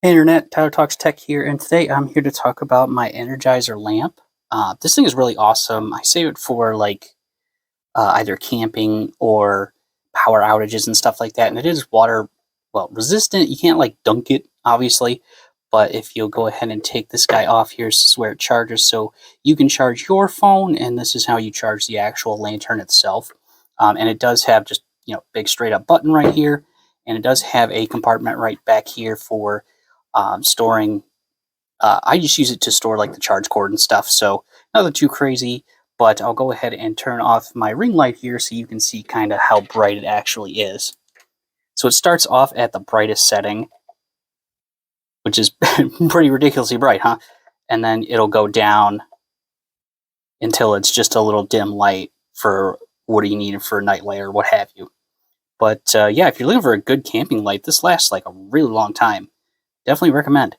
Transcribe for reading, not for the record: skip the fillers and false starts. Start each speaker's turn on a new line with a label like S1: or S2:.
S1: Hey Internet, Tyler Talks Tech here, and today I'm here to talk about my Energizer lamp. This thing is really awesome. I save it for either camping or power outages and stuff like that. And it is water, well, resistant. You can't like dunk it, obviously, but if you'll go ahead and take this guy off here, this is where it charges. So you can charge your phone, and this is how you charge the actual lantern itself. And it does have just big straight up button right here, and it does have a compartment right back here for storing. I just use it to store like the charge cord and stuff, so nothing too crazy, but I'll go ahead and turn off my ring light here so you can see kind of how bright it actually is. So it starts off at the brightest setting, which is pretty ridiculously bright, huh? And then it'll go down until it's just a little dim light for what you need for a night light or what have you. But yeah, if you're looking for a good camping light, this lasts like a really long time. Definitely recommend.